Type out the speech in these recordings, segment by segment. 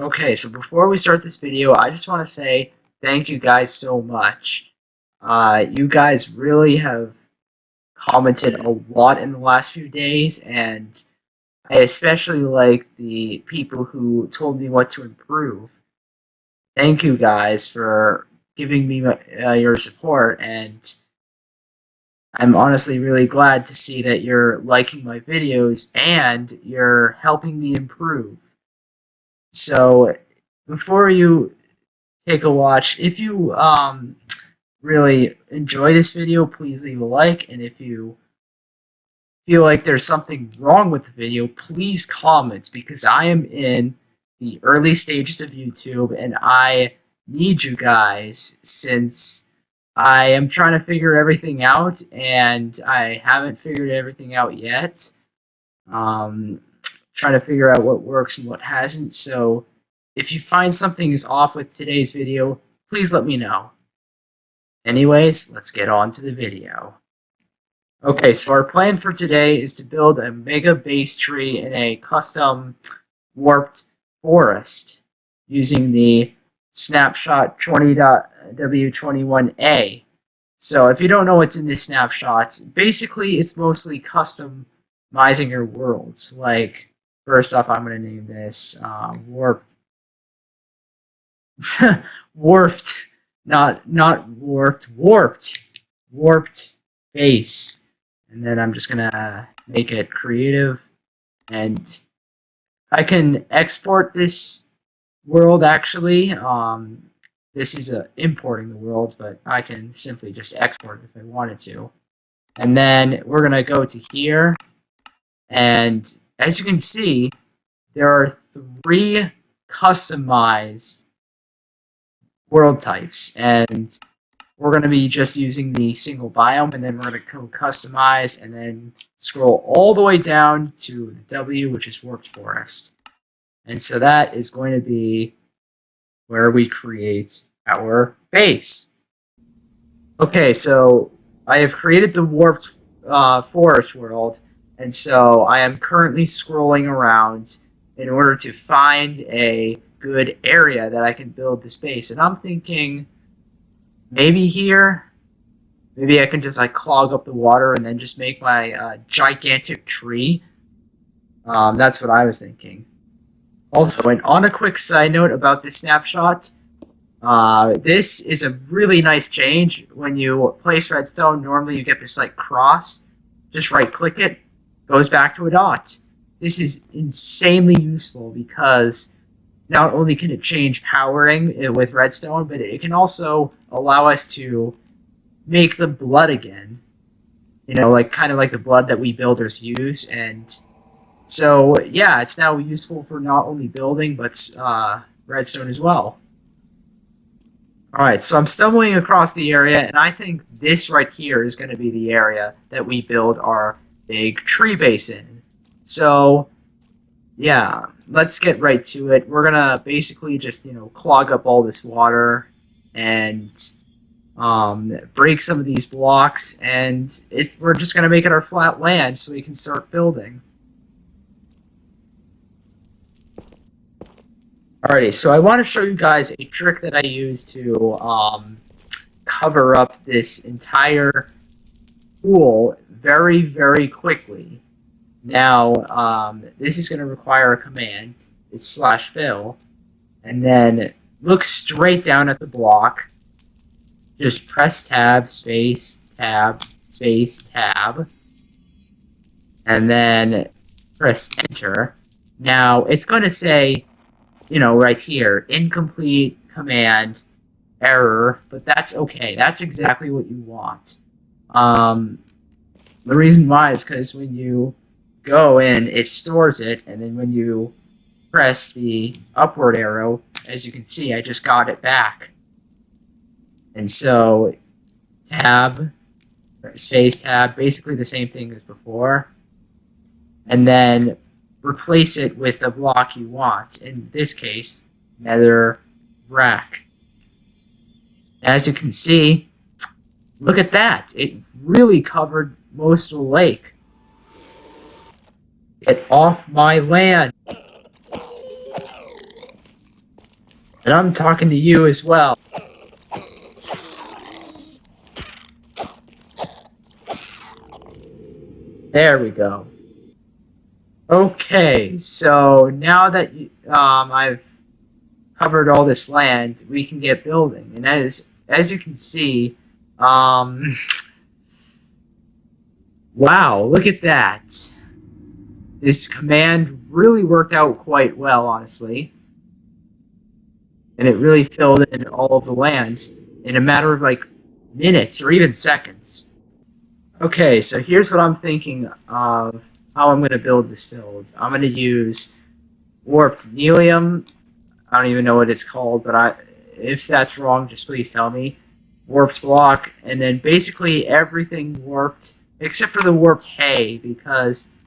Okay, so before we start this video, I just want to say thank you guys so much. You guys really have commented a lot in the last few days, and I especially like the people who told me what to improve. Thank you guys for giving me your support, and I'm honestly really glad to see that you're liking my videos and you're helping me improve. So, before you take a watch. If you really enjoy this video, please leave a like, and if you feel like there's something wrong with the video, please comment, because I am in the early stages of YouTube and I need you guys, since I am trying to figure everything out and I haven't figured everything out yet. Trying to figure out what works and what hasn't. So if you find something is off with today's video, please let me know. Anyways, let's get on to the video. Okay, so our plan for today is to build a mega base tree in a custom warped forest using the snapshot 20.w21a. So if you don't know what's in this snapshots, basically it's mostly customizing your worlds. Like, first off, I'm going to name this warped warped, not warped base. And then I'm just gonna make it creative, and I can export this world actually. This is importing the world, but I can simply just export it if I wanted to. And then we're gonna go to here, and as you can see, there are 3 customized world types, and we're going to be just using the single biome, and then we're going to go customize and then scroll all the way down to the W, which is warped forest. And so that is going to be where we create our base. Okay, so I have created the warped forest world, and so I am currently scrolling around in order to find a good area that I can build this base. And I'm thinking maybe here, maybe I can just like clog up the water and then just make my gigantic tree. That's what I was thinking. Also, and on a quick side note about this snapshot, this is a really nice change. When you place redstone, normally you get this like cross. Just right click it, goes back to a dot. This is insanely useful because not only can it change powering with redstone, but it can also allow us to make the blood again. You know, like kind of like the blood that we builders use. And so, yeah, it's now useful for not only building, but redstone as well. Alright, so I'm stumbling across the area, and I think this right here is going to be the area that we build our big tree base in. So, yeah, let's get right to it. We're gonna basically just, clog up all this water and break some of these blocks, and we're just gonna make it our flat land so we can start building. Alrighty, so I want to show you guys a trick that I use to cover up this entire pool very, very quickly. Now, this is going to require a command. It's /fill, and then look straight down at the block. Just press tab, space, tab, and then press enter. Now, it's going to say, right here, incomplete command, error, but that's okay. That's exactly what you want. The reason why is because when you go in, it stores it, and then when you press the upward arrow, as you can see, I just got it back. And so, tab, space tab, basically the same thing as before, and then replace it with the block you want. In this case, nether rack. As you can see, look at that. It really covered most of the lake. Get off my land. And I'm talking to you as well. There we go. Okay, so now that I've covered all this land, we can get building. And as you can see, um, wow, look at that. This command really worked out quite well, honestly. And it really filled in all of the lands in a matter of like minutes or even seconds. Okay, so here's what I'm thinking of how I'm going to build this build. I'm going to use warped nelium. I don't even know what it's called, but if that's wrong, just please tell me. Warped block, and then basically everything warped except for the warped hay, because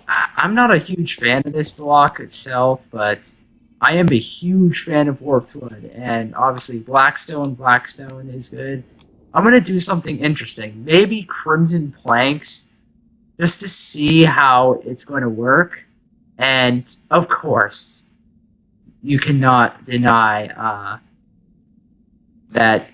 I'm not a huge fan of this block itself, but I am a huge fan of warped wood, and obviously Blackstone is good. I'm gonna do something interesting, maybe crimson planks, just to see how it's going to work, and of course, you cannot deny that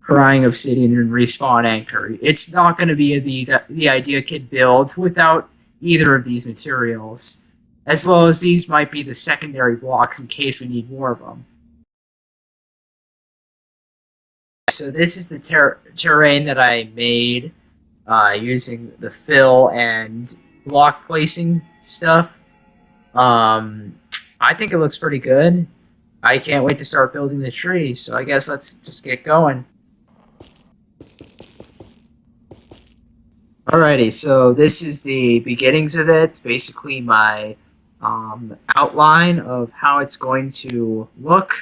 crying obsidian and respawn anchor. It's not going to be the idea kit builds without either of these materials, as well as these might be the secondary blocks in case we need more of them. So this is the terrain that I made using the fill and block placing stuff. I think it looks pretty good. I can't wait to start building the tree, so I guess let's just get going. Alrighty, so this is the beginnings of it. It's basically my outline of how it's going to look.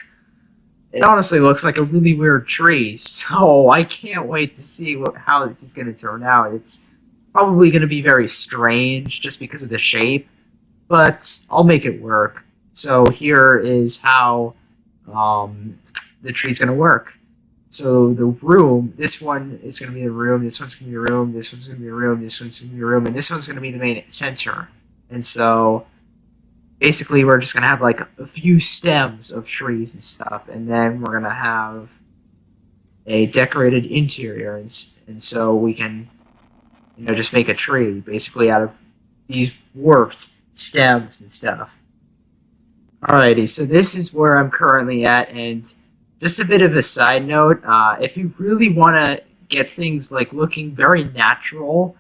It honestly looks like a really weird tree, so I can't wait to see how this is going to turn out. It's probably going to be very strange just because of the shape, but I'll make it work. So here is how the tree's going to work. So the room, this one is going to be a room, this one's going to be a room, this one's going to be a room, this one's going to be a room, and this one's going to be the main center. And so basically we're just going to have like a few stems of trees and stuff, and then we're going to have a decorated interior, and so we can, you know, just make a tree basically out of these warped stems and stuff. Alrighty, so this is where I'm currently at, and just a bit of a side note, if you really want to get things like looking very natural,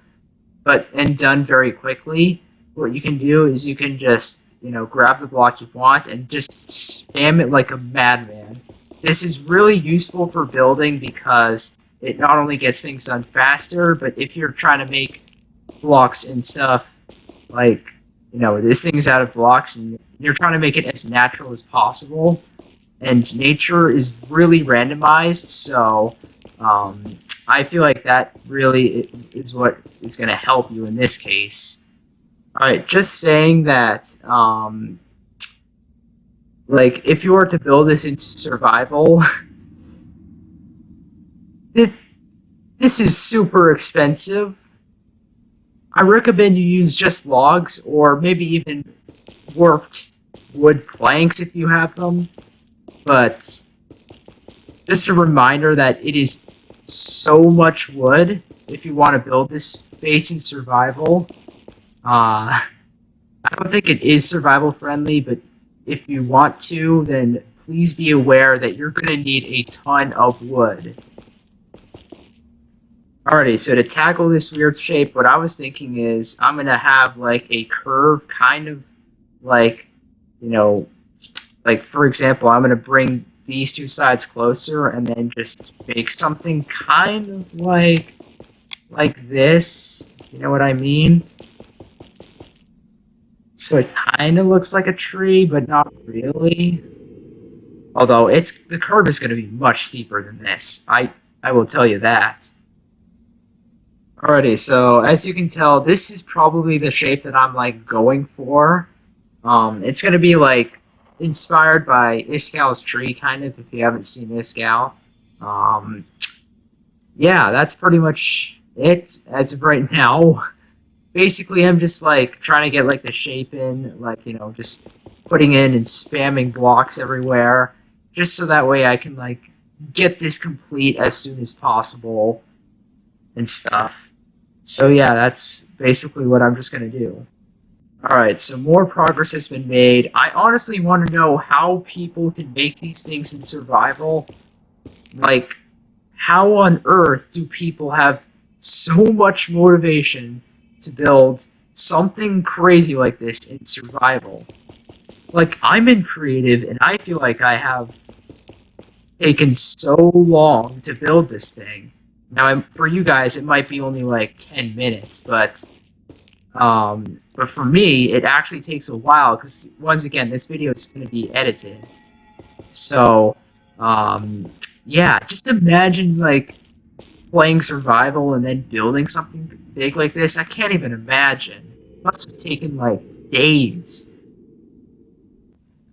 and done very quickly, what you can do is you can just, you know, grab the block you want and just spam it like a madman. This is really useful for building because it not only gets things done faster, but if you're trying to make blocks and stuff, like, you know, this thing's out of blocks and you're trying to make it as natural as possible, and nature is really randomized, so I feel like that really is what is going to help you in this case. Alright, just saying that, like, if you were to build this into survival, this is super expensive. I recommend you use just logs, or maybe even warped wood planks if you have them. But just a reminder that it is so much wood if you want to build this base in survival. I don't think it is survival friendly, but if you want to, then please be aware that you're going to need a ton of wood. Alrighty, so to tackle this weird shape, what I was thinking is I'm going to have like a curve, kind of like, you know, like, for example, I'm going to bring these two sides closer and then just make something kind of like this. You know what I mean? So it kind of looks like a tree, but not really. Although the curve is going to be much steeper than this. I will tell you that. Alrighty, so as you can tell, this is probably the shape that I'm like going for. It's going to be like inspired by Iskal's tree, kind of, if you haven't seen Iskal. Yeah, that's pretty much it as of right now. Basically, I'm just like trying to get like the shape in, like, you know, just putting in and spamming blocks everywhere, just so that way I can like get this complete as soon as possible and stuff. So yeah, that's basically what I'm just gonna do. Alright, so more progress has been made. I honestly want to know how people can make these things in survival. Like, how on earth do people have so much motivation to build something crazy like this in survival? Like, I'm in creative, and I feel like I have taken so long to build this thing. Now, for you guys, it might be only like 10 minutes, but for me, it actually takes a while because once again, this video is going to be edited. So, yeah, just imagine like playing survival and then building something big like this. I can't even imagine. It must have taken like days.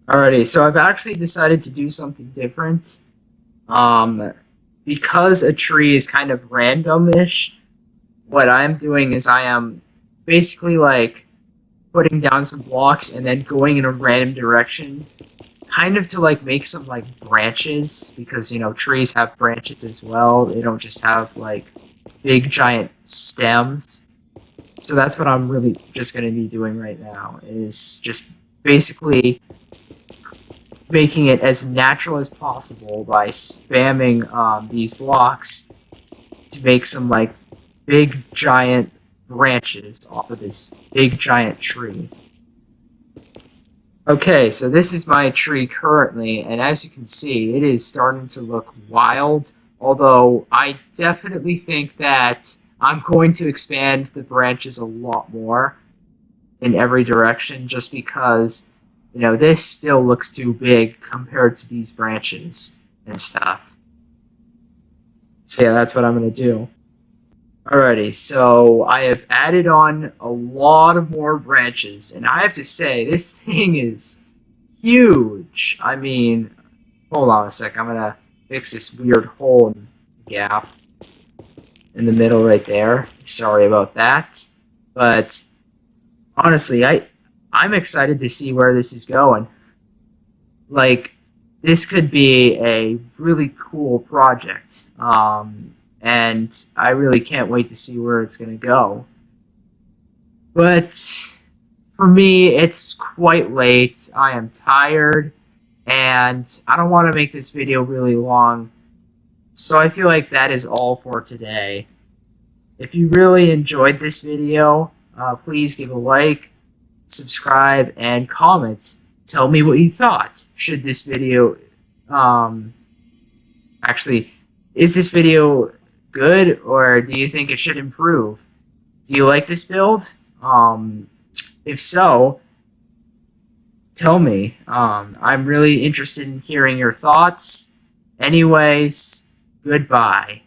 Alrighty, so I've actually decided to do something different. Because a tree is kind of randomish, what I'm doing is I am basically like putting down some blocks and then going in a random direction, kind of to like make some like branches, because you know trees have branches as well. They don't just have like big giant stems. So that's what I'm really just going to be doing right now, is just basically making it as natural as possible by spamming these blocks to make some like big giant branches off of this big giant tree. Okay, so this is my tree currently, and as you can see, it is starting to look wild, although I definitely think that I'm going to expand the branches a lot more in every direction, just because, you know, this still looks too big compared to these branches and stuff. So yeah, that's what I'm going to do. Alrighty, so I have added on a lot of more branches, and I have to say, this thing is huge. I mean, hold on a sec, I'm gonna fix this weird hole in the gap in the middle right there. Sorry about that. But honestly, I'm excited to see where this is going. Like, this could be a really cool project. And I really can't wait to see where it's going to go. But for me, it's quite late. I am tired, and I don't want to make this video really long. So I feel like that is all for today. If you really enjoyed this video, please give a like, subscribe, and comment. Tell me what you thought. Should this video... actually, is this video good, or do you think it should improve? Do you like this build? If so, tell me. I'm really interested in hearing your thoughts. Anyways, goodbye.